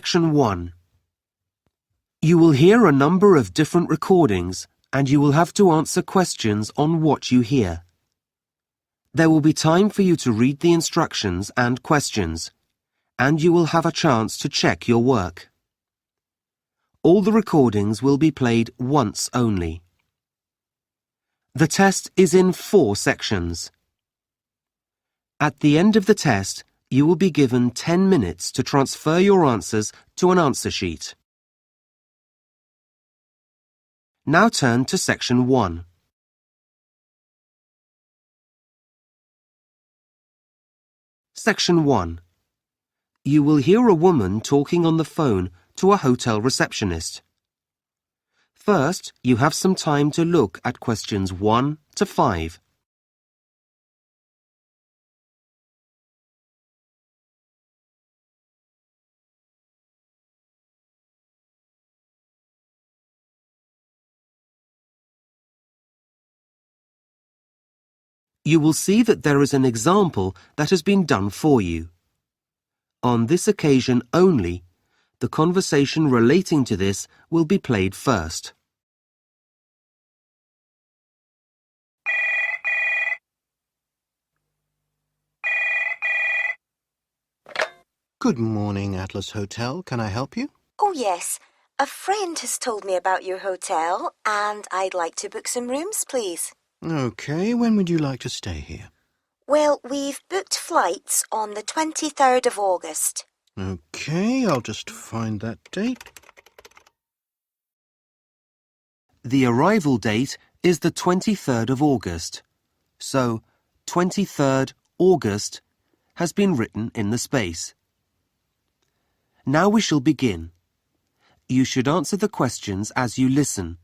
Section 1. You will hear a number of different recordings and you will have to answer questions on what you hear. There will be time for you to read the instructions and questions, and you will have a chance to check your work. All the recordings will be played once only. The test is in 4 sections. At the end of the test, you will be given 10 minutes to transfer your answers to an answer sheet. Now turn to Section 1. Section 1. You will hear a woman talking on the phone to a hotel receptionist. First, you have some time to look at questions 1 to 5. You will see that there is an example that has been done for you. On this occasion only, the conversation relating to this will be played first. Good morning, Atlas Hotel. Can I help you? Oh, yes. A friend has told me about your hotel and I'd like to book some rooms, please. Okay, when would you like to stay here? Well, we've booked flights on the 23rd of August. Okay, I'll just find that date. The arrival date is the 23rd of August, so 23rd August has been written in the space. Now we shall begin. You should answer the questions as you listen,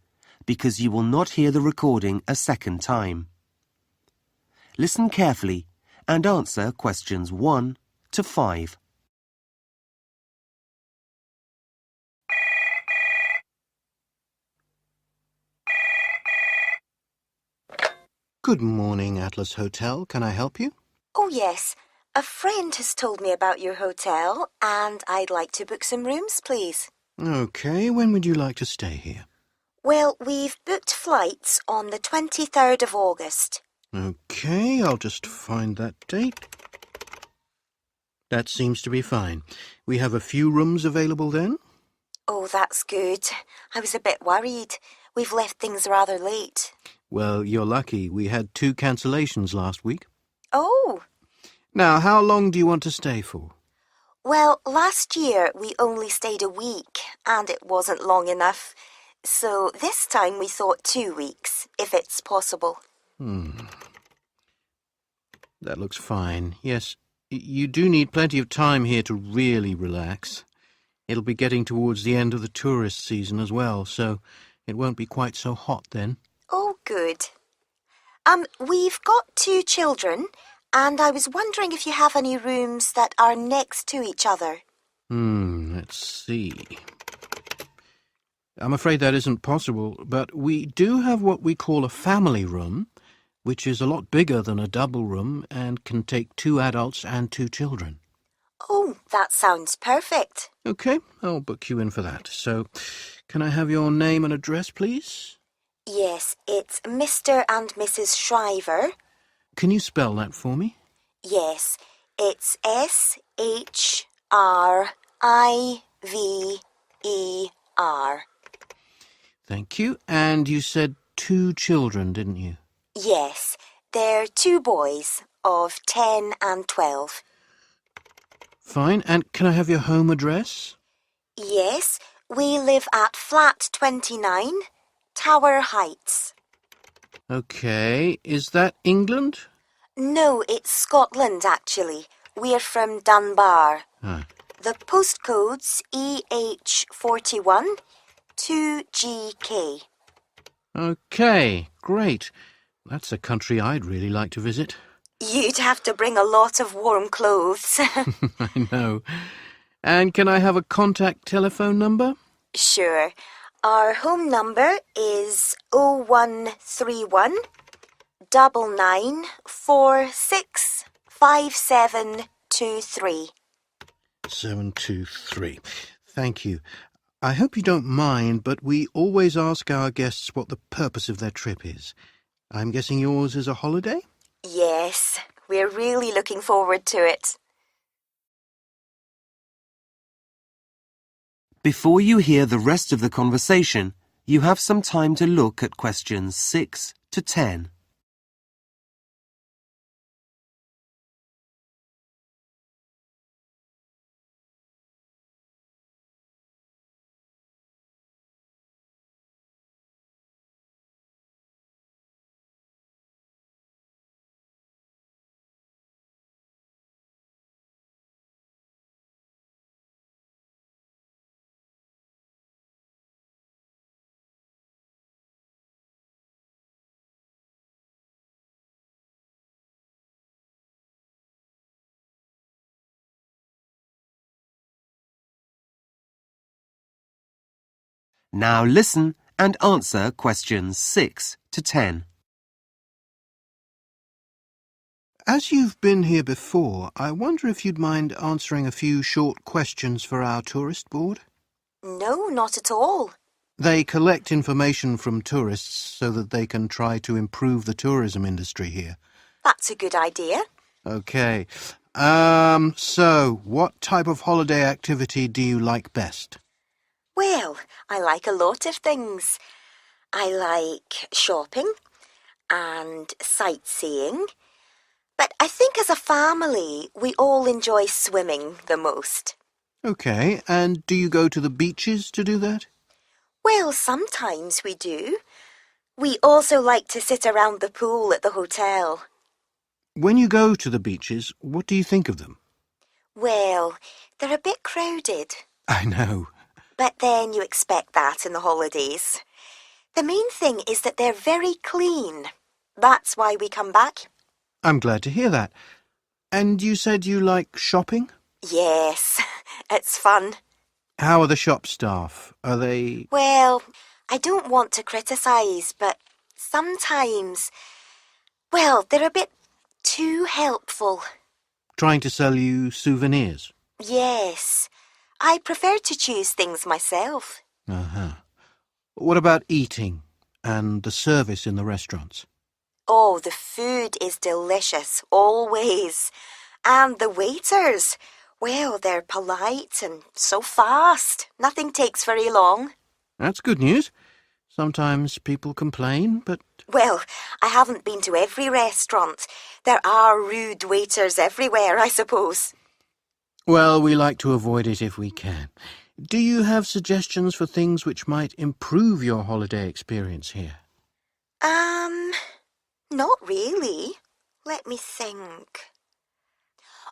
because you will not hear the recording a second time. Listen carefully and answer questions 1 to 5. Good morning, Atlas Hotel. Can I help you? Oh, yes. A friend has told me about your hotel and I'd like to book some rooms, please. Okay, when would you like to stay here? Well, we've booked flights on the 23rd of August. Okay, I'll just find that date. That seems to be fine. We have a few rooms available then. Oh, that's good. I was a bit worried. We've left things rather late. Well, you're lucky. We had 2 cancellations last week. Oh, Now, how long do you want to stay for? well, last year we only stayed a week and it wasn't long enough. So this time we thought 2 weeks, if it's possible. That looks fine. Yes, you do need plenty of time here to really relax. It'll be getting towards the end of the tourist season as well, so it won't be quite so hot then. Oh, good. We've got 2 children, and I was wondering if you have any rooms that are next to each other. Let's see. I'm afraid that isn't possible, but we do have what we call a family room, which is a lot bigger than a double room and can take 2 adults and 2 children. Oh, that sounds perfect. Okay, I'll book you in for that. So, can I have your name and address, please? Yes, it's Mr. and Mrs. Shriver. Can you spell that for me? Yes, it's Shriver. Thank you. And you said 2 children, didn't you? Yes, they're 2 boys of 10 and 12. Fine. And can I have your home address? Yes, we live at flat 29, Tower Heights. Okay. Is that England? No, it's Scotland, actually. We're from Dunbar. Ah. The postcode's EH41 2GK. Okay, great. That's a country I'd really like to visit. You'd have to bring a lot of warm clothes. I know. And can I have a contact telephone number? Sure. Our home number is 0131 99465723. 723. Thank you. I hope you don't mind, but we always ask our guests what the purpose of their trip is. I'm guessing yours is a holiday? Yes, we're really looking forward to it. Before you hear the rest of the conversation, you have some time to look at questions 6 to 10. Now listen and answer questions 6 to 10. As you've been here before, I wonder if you'd mind answering a few short questions for our tourist board? No, not at all. They collect information from tourists so that they can try to improve the tourism industry here. That's a good idea. Okay. So what type of holiday activity do you like best? Well, I like a lot of things. I like shopping and sightseeing. But I think as a family, we all enjoy swimming the most. Okay, and do you go to the beaches to do that? Well, sometimes we do. We also like to sit around the pool at the hotel. When you go to the beaches, what do you think of them? Well, they're a bit crowded. I know. But then you expect that in the holidays. The main thing is that they're very clean. That's why we come back. I'm glad to hear that. And you said you like shopping? Yes, it's fun. How are the shop staff? Are they... Well, I don't want to criticise, but sometimes, well, they're a bit too helpful. trying to sell you souvenirs? Yes, I prefer to choose things myself. Uh-huh. What about eating and the service in the restaurants? Oh, the food is delicious, always. And the waiters, well, they're polite and so fast. Nothing takes very long. That's good news. Sometimes people complain, but... Well, I haven't been to every restaurant. There are rude waiters everywhere, I suppose. Well, we like to avoid it if we can. Do you have suggestions for things which might improve your holiday experience here? Not really. Let me think.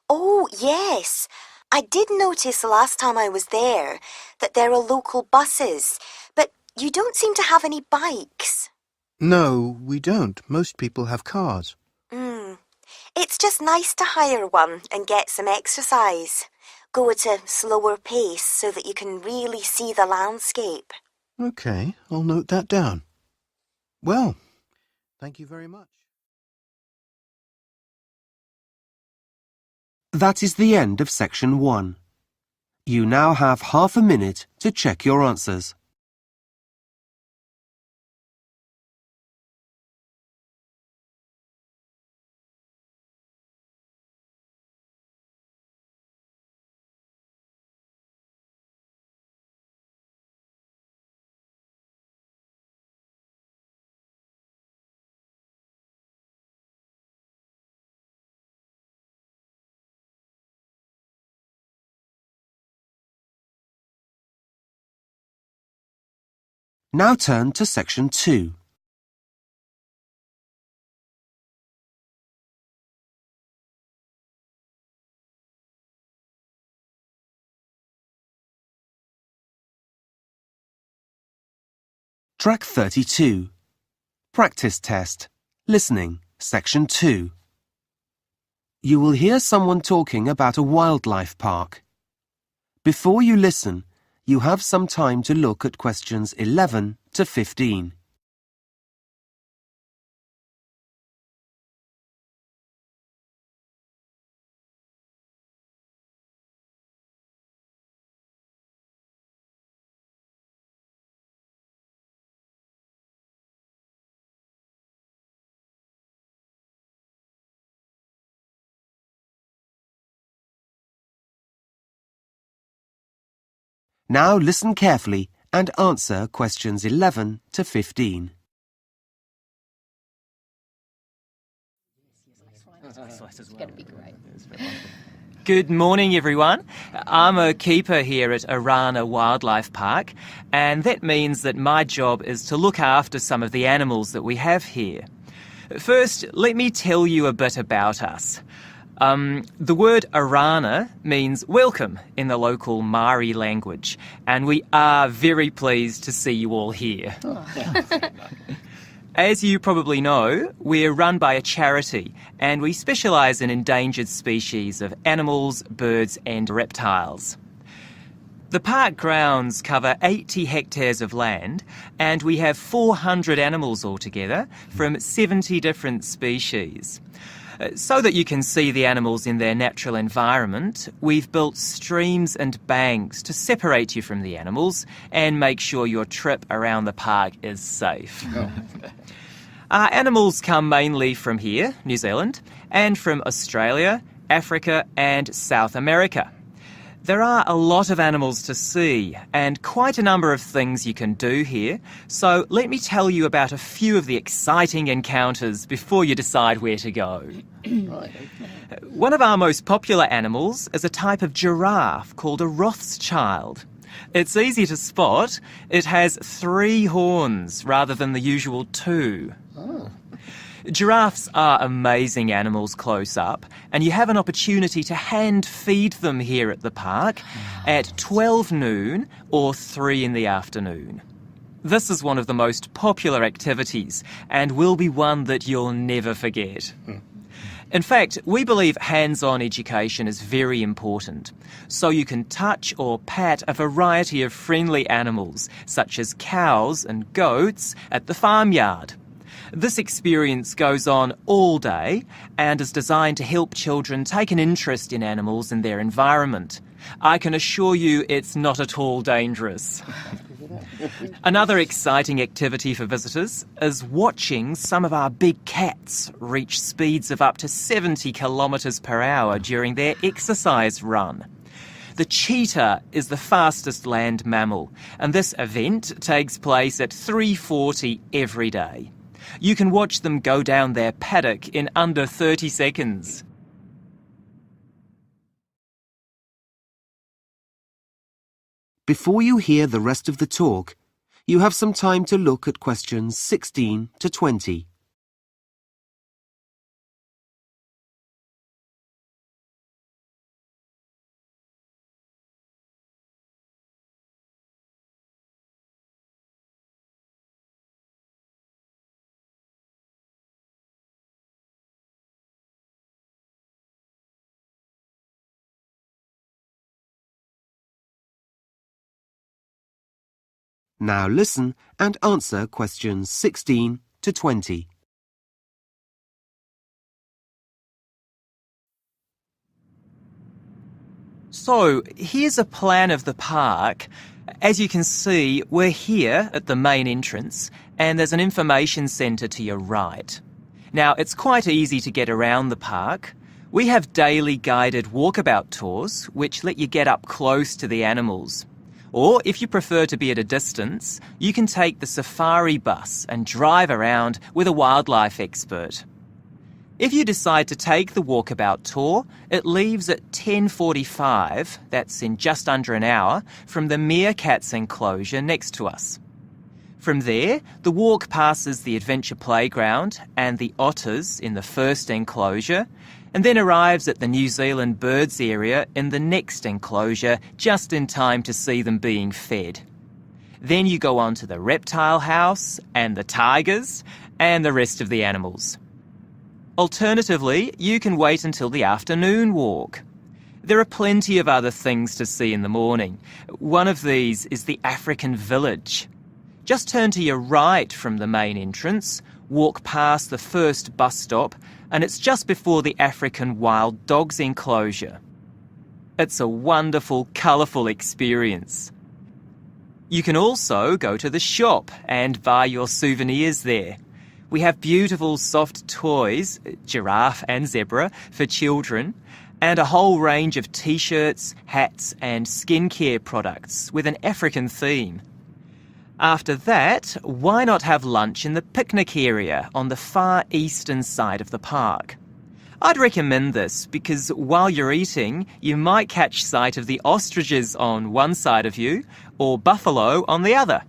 Oh, yes. I did notice last time I was there that there are local buses, but you don't seem to have any bikes. No, we don't. Most people have cars. It's just nice to hire one and get some exercise. Go at a slower pace so that you can really see the landscape. Okay, I'll note that down. Well, thank you very much. That is the end of section 1. You now have half a minute to check your answers. Now turn to section 2. Track 32. Practice test. Listening. Section 2. You will hear someone talking about a wildlife park. Before you listen, you have some time to look at questions 11 to 15. Now listen carefully and answer questions 11 to 15. Good morning, everyone. I'm a keeper here at Arana Wildlife Park, and that means that my job is to look after some of the animals that we have here. First, let me tell you a bit about us. The word Arana means welcome in the local Māori language, and we are very pleased to see you all here. As you probably know, we're run by a charity, and we specialise in endangered species of animals, birds and reptiles. The park grounds cover 80 hectares of land, and we have 400 animals altogether from 70 different species. So that you can see the animals in their natural environment, we've built streams and banks to separate you from the animals and make sure your trip around the park is safe. Our animals come mainly from here, New Zealand, and from Australia, Africa and South America. There are a lot of animals to see and quite a number of things you can do here, so let me tell you about a few of the exciting encounters before you decide where to go. One of our most popular animals is a type of giraffe called a Rothschild. It's easy to spot. It has 3 horns rather than the usual 2. Giraffes are amazing animals close up, and you have an opportunity to hand feed them here at the park at 12 noon or 3 in the afternoon. This is one of the most popular activities and will be one that you'll never forget. In fact, we believe hands-on education is very important, so you can touch or pat a variety of friendly animals, such as cows and goats, at the farmyard. This experience goes on all day and is designed to help children take an interest in animals and their environment. I can assure you it's not at all dangerous. Another exciting activity for visitors is watching some of our big cats reach speeds of up to 70 kilometres per hour during their exercise run. The cheetah is the fastest land mammal, and this event takes place at 3:40 every day. You can watch them go down their paddock in under 30 seconds. Before you hear the rest of the talk, you have some time to look at questions 16 to 20. Now listen and answer questions 16 to 20. So, here's a plan of the park. As you can see, we're here at the main entrance, and there's an information centre to your right. Now, it's quite easy to get around the park. We have daily guided walkabout tours, which let you get up close to the animals. Or, if you prefer to be at a distance, you can take the safari bus and drive around with a wildlife expert. If you decide to take the walkabout tour, it leaves at 10:45, that's in just under an hour, from the meerkats enclosure next to us. From there, the walk passes the adventure playground and the otters in the first enclosure, and then arrives at the New Zealand birds area in the next enclosure, just in time to see them being fed. Then you go on to the reptile house and the tigers and the rest of the animals. Alternatively, you can wait until the afternoon walk. There are plenty of other things to see in the morning. One of these is the African village. Just turn to your right from the main entrance, walk past the first bus stop, and it's just before the African wild dogs enclosure. It's a wonderful, colourful experience. You can also go to the shop and buy your souvenirs there. We have beautiful soft toys, giraffe and zebra, for children, and a whole range of t-shirts, hats and skincare products with an African theme. After that, why not have lunch in the picnic area on the far eastern side of the park? I'd recommend this because while you're eating, you might catch sight of the ostriches on one side of you or buffalo on the other.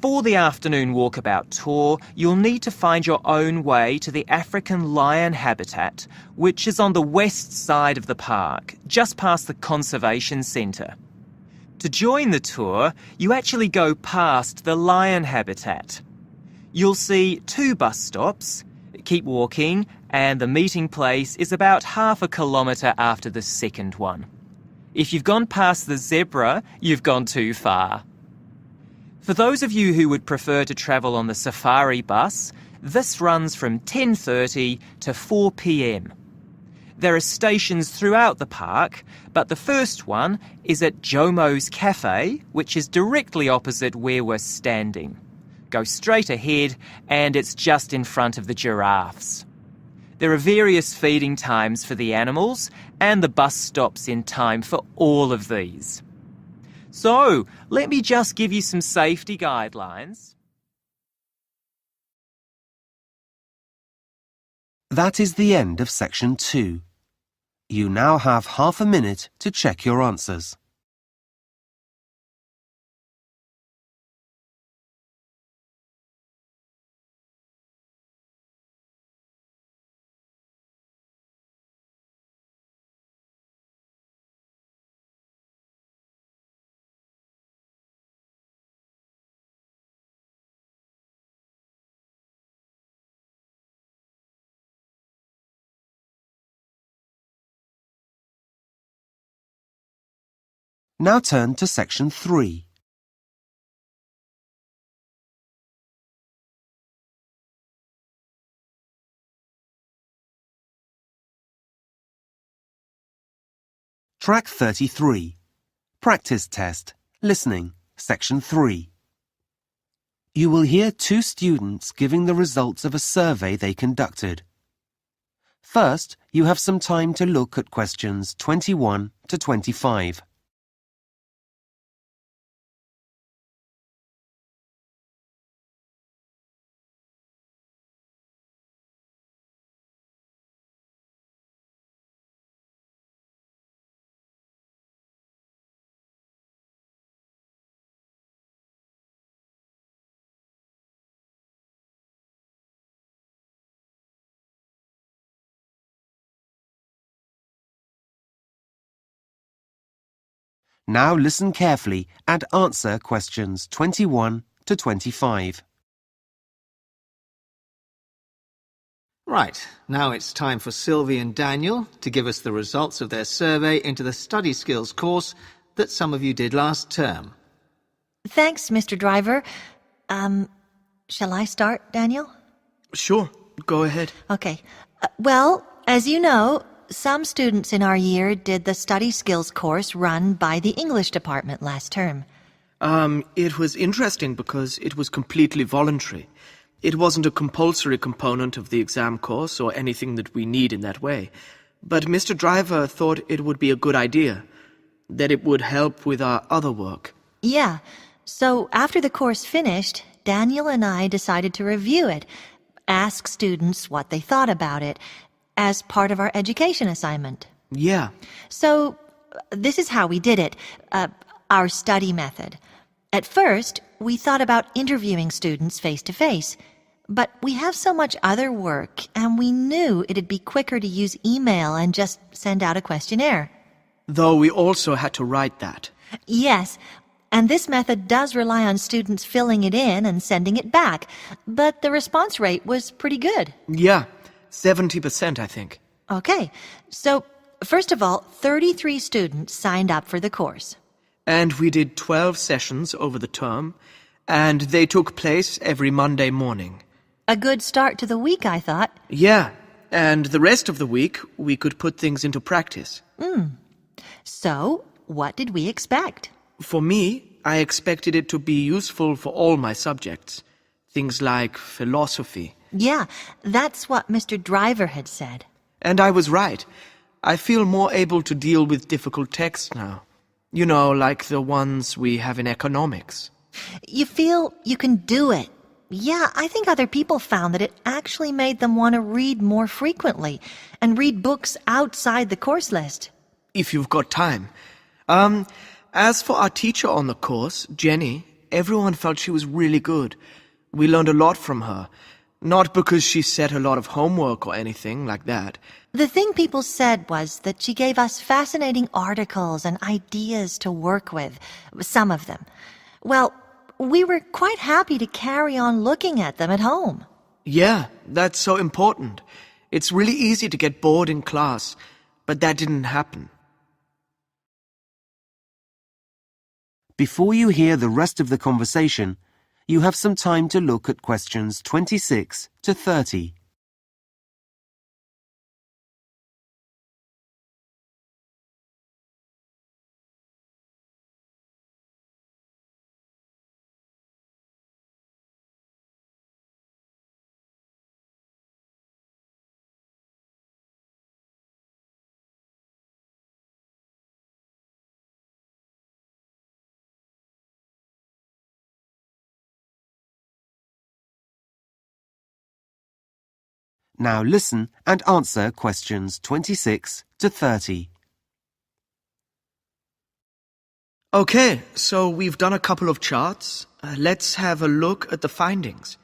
For the afternoon walkabout tour, you'll need to find your own way to the African lion habitat, which is on the west side of the park, just past the conservation centre. To join the tour, you actually go past the lion habitat. You'll see 2 bus stops, keep walking, and the meeting place is about half a kilometre after the second one. If you've gone past the zebra, you've gone too far. For those of you who would prefer to travel on the safari bus, this runs from 10:30 to 4 p.m. There are stations throughout the park, but the first one is at Jomo's Cafe, which is directly opposite where we're standing. Go straight ahead and it's just in front of the giraffes. There are various feeding times for the animals and the bus stops in time for all of these. So, let me just give you some safety guidelines. That is the end of section 2. You now have half a minute to check your answers. Now turn to section 3. Track 33. Practice test. Listening. Section 3. You will hear 2 students giving the results of a survey they conducted. First, you have some time to look at questions 21 to 25. Now listen carefully and answer questions 21 to 25. Right, now it's time for Sylvie and Daniel to give us the results of their survey into the study skills course that some of you did last term. Thanks, Mr. Driver. Shall I start, Daniel? Sure, go ahead. Okay. Well, as you know, some students in our year did the study skills course run by the English department last term. It was interesting because it was completely voluntary. It wasn't a compulsory component of the exam course or anything that we need in that way. But Mr. Driver thought it would be a good idea, that it would help with our other work. Yeah. So after the course finished, Daniel and I decided to review it, ask students what they thought about it, as part of our education assignment. Yeah. So this is how we did it, our study method. At first, we thought about interviewing students face-to-face, but we have so much other work, and we knew it'd be quicker to use email and just send out a questionnaire. Though we also had to write that. Yes, and this method does rely on students filling it in and sending it back, but the response rate was pretty good. Yeah, 70%, I think. Okay, so first of all, 33 students signed up for the course. And we did 12 sessions over the term, and they took place every Monday morning. A good start to the week, I thought. Yeah, and the rest of the week we could put things into practice. So, what did we expect? For me, I expected it to be useful for all my subjects. Things like philosophy. Yeah, that's what Mr. Driver had said. And I was right. I feel more able to deal with difficult texts now. You know, like the ones we have in economics. You feel you can do it. Yeah, I think other people found that it actually made them want to read more frequently and read books outside the course list. If you've got time. As for our teacher on the course, Jenny, everyone felt she was really good. We learned a lot from her. Not because she set a lot of homework or anything like that. The thing people said was that she gave us fascinating articles and ideas to work with, some of them. Well, we were quite happy to carry on looking at them at home. Yeah, that's so important. It's really easy to get bored in class, but that didn't happen. Before you hear the rest of the conversation, you have some time to look at questions 26 to 30. Now listen and answer questions 26 to 30. Okay, so we've done a couple of charts. Let's have a look at the findings.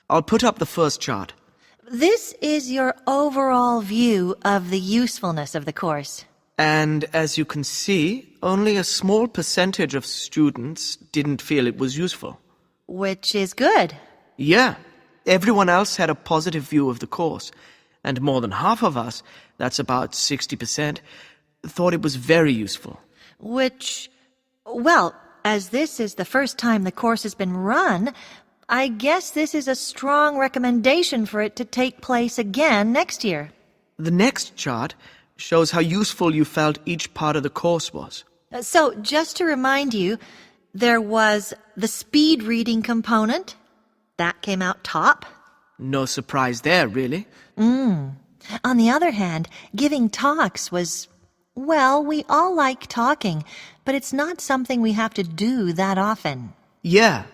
I'll put up the first chart. This is your overall view of the usefulness of the course. And as you can see, only a small percentage of students didn't feel it was useful. Which is good. Yeah, everyone else had a positive view of the course, and more than half of us, that's about 60%, thought it was very useful. Which, well, as this is the first time the course has been run, I guess this is a strong recommendation for it to take place again next year. The next chart shows how useful you felt each part of the course was. So, just to remind you, there was the speed reading component. That came out top. No surprise there, really. On the other hand, giving talks was, well, we all like talking, but it's not something we have to do that often. Yeah,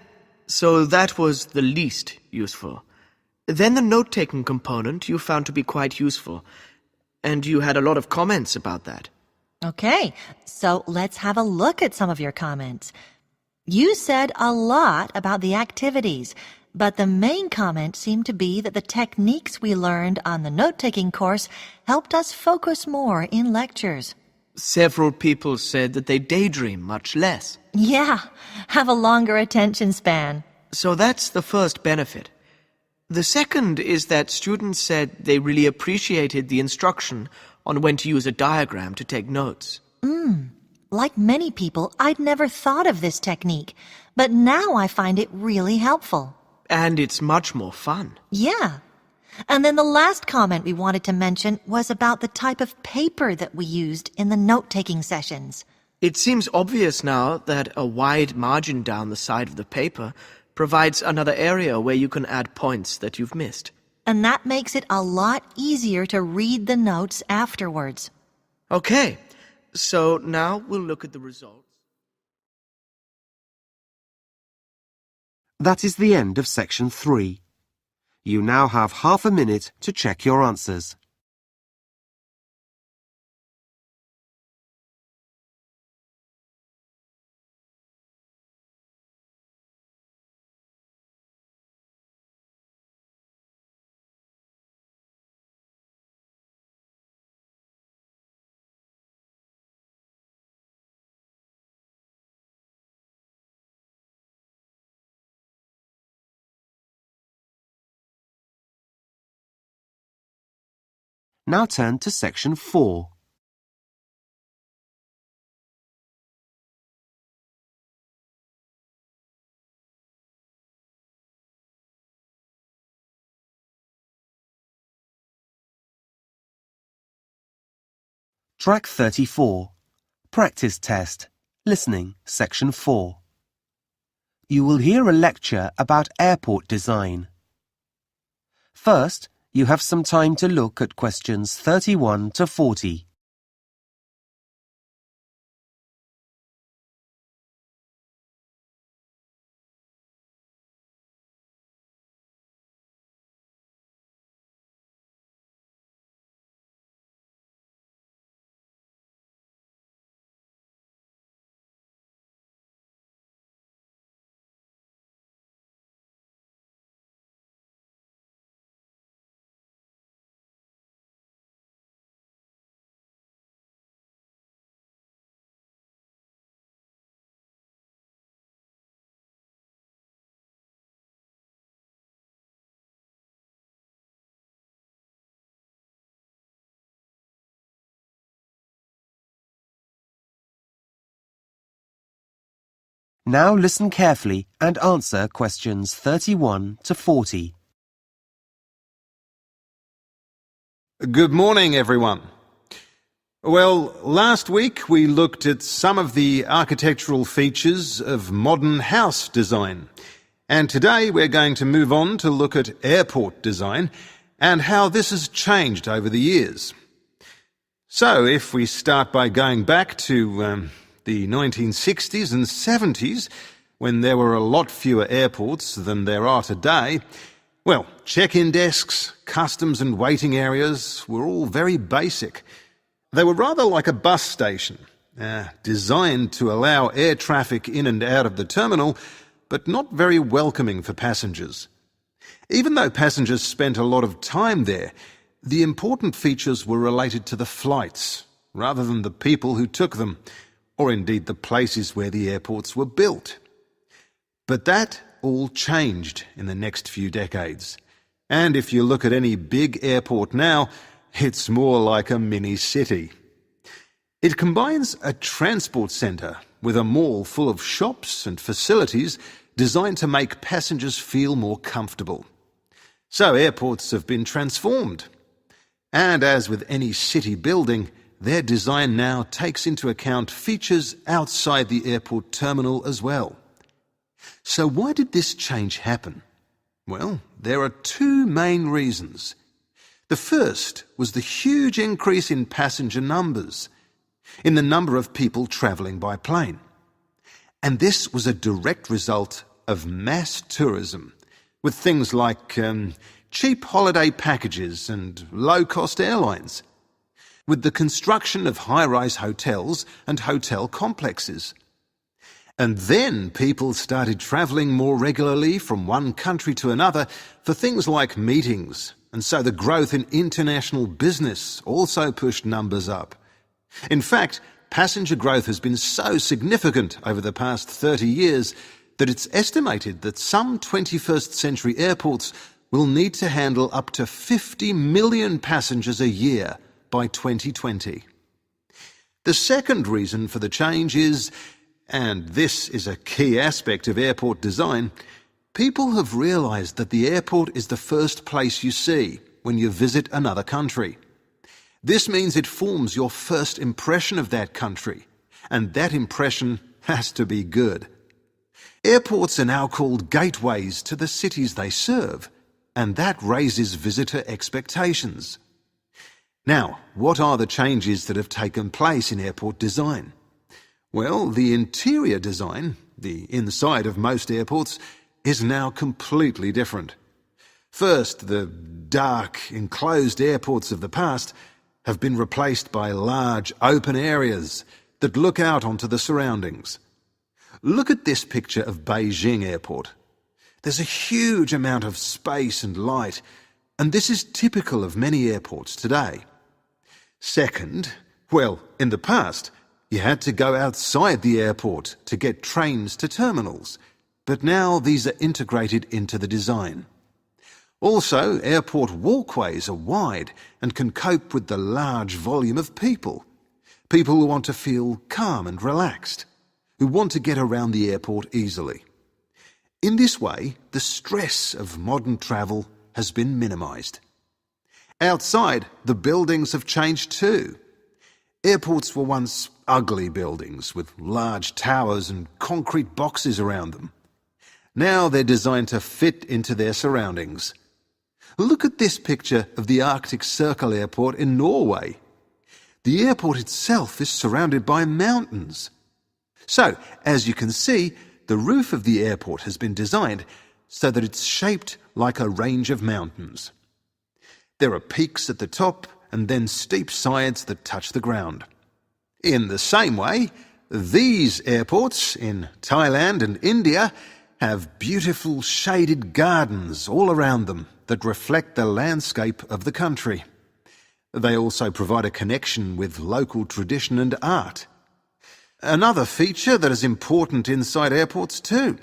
so that was the least useful. Then the note-taking component you found to be quite useful, and you had a lot of comments about that. Okay, so let's have a look at some of your comments. You said a lot about the activities, but the main comment seemed to be that the techniques we learned on the note-taking course helped us focus more in lectures. Several people said that they daydream much less. Yeah, have a longer attention span. So that's the first benefit. The second is that students said they really appreciated the instruction on when to use a diagram to take notes. Like many people, I'd never thought of this technique, but now I find it really helpful. And it's much more fun. Yeah. And then the last comment we wanted to mention was about the type of paper that we used in the note-taking sessions. It seems obvious now that a wide margin down the side of the paper provides another area where you can add points that you've missed. And that makes it a lot easier to read the notes afterwards. Okay, so now we'll look at the results. That is the end of section 3. You now have half a minute to check your answers. Now turn to section 4. Track 34. Practice test. Listening, section 4. You will hear a lecture about airport design. First, you have some time to look at questions 31 to 40. Now listen carefully and answer questions 31 to 40. Good morning, everyone. Well, last week we looked at some of the architectural features of modern house design. And today we're going to move on to look at airport design and how this has changed over the years. So if we start by going back to the 1960s and 70s, when there were a lot fewer airports than there are today, well, check-in desks, customs and waiting areas were all very basic. They were rather like a bus station, designed to allow air traffic in and out of the terminal, but not very welcoming for passengers. Even though passengers spent a lot of time there, the important features were related to the flights, rather than the people who took them, or indeed the places where the airports were built. But that all changed in the next few decades. And if you look at any big airport now, it's more like a mini-city. It combines a transport centre with a mall full of shops and facilities designed to make passengers feel more comfortable. So airports have been transformed. And as with any city building, their design now takes into account features outside the airport terminal as well. So why did this change happen? Well, there are two main reasons. The first was the huge increase in passenger numbers, in the number of people travelling by plane. And this was a direct result of mass tourism, with things like cheap holiday packages and low-cost airlines, with the construction of high-rise hotels and hotel complexes. And then people started travelling more regularly from one country to another for things like meetings, and so the growth in international business also pushed numbers up. In fact, passenger growth has been so significant over the past 30 years that it's estimated that some 21st century airports will need to handle up to 50 million passengers a year by 2020. The second reason for the change is, and this is a key aspect of airport design, people have realised that the airport is the first place you see when you visit another country. This means it forms your first impression of that country, and that impression has to be good. Airports are now called gateways to the cities they serve, and that raises visitor expectations. Now, what are the changes that have taken place in airport design? Well, the interior design, the inside of most airports, is now completely different. First, the dark, enclosed airports of the past have been replaced by large, open areas that look out onto the surroundings. Look at this picture of Beijing Airport. There's a huge amount of space and light, and this is typical of many airports today. Second, well, in the past, you had to go outside the airport to get trains to terminals, but now these are integrated into the design. Also, airport walkways are wide and can cope with the large volume of people. People who want to feel calm and relaxed, who want to get around the airport easily. In this way, the stress of modern travel has been minimised. Outside, the buildings have changed too. Airports were once ugly buildings with large towers and concrete boxes around them. Now they're designed to fit into their surroundings. Look at this picture of the Arctic Circle Airport in Norway. The airport itself is surrounded by mountains. So, as you can see, the roof of the airport has been designed so that it's shaped like a range of mountains. There are peaks at the top and then steep sides that touch the ground. In the same way, these airports in Thailand and India have beautiful shaded gardens all around them that reflect the landscape of the country. They also provide a connection with local tradition and art. Another feature that is important inside airports too.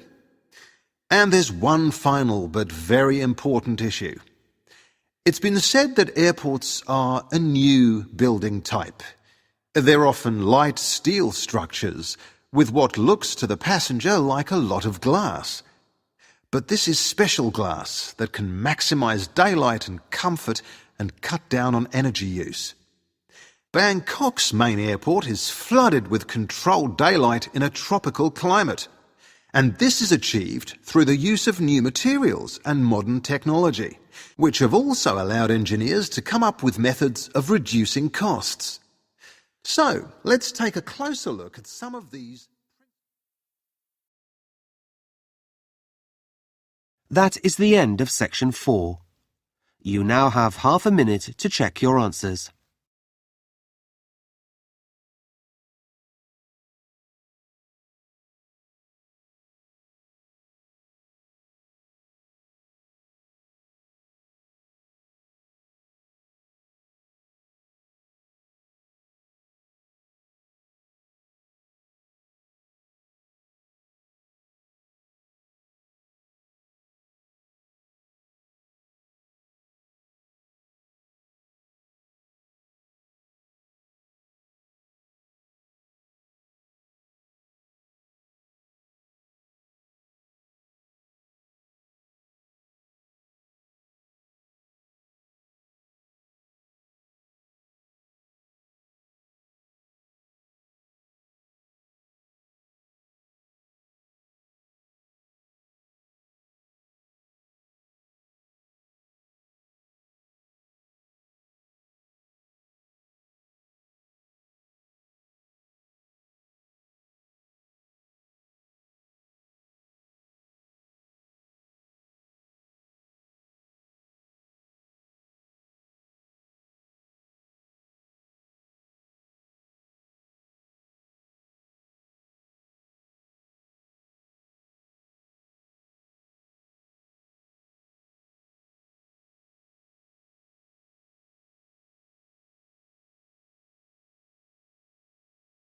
And there's one final but very important issue. It's been said that airports are a new building type. They're often light steel structures with what looks to the passenger like a lot of glass. But this is special glass that can maximise daylight and comfort and cut down on energy use. Bangkok's main airport is flooded with controlled daylight in a tropical climate. And this is achieved through the use of new materials and modern technology, which have also allowed engineers to come up with methods of reducing costs. So, let's take a closer look at some of these. That is the end of section 4. You now have half a minute to check your answers.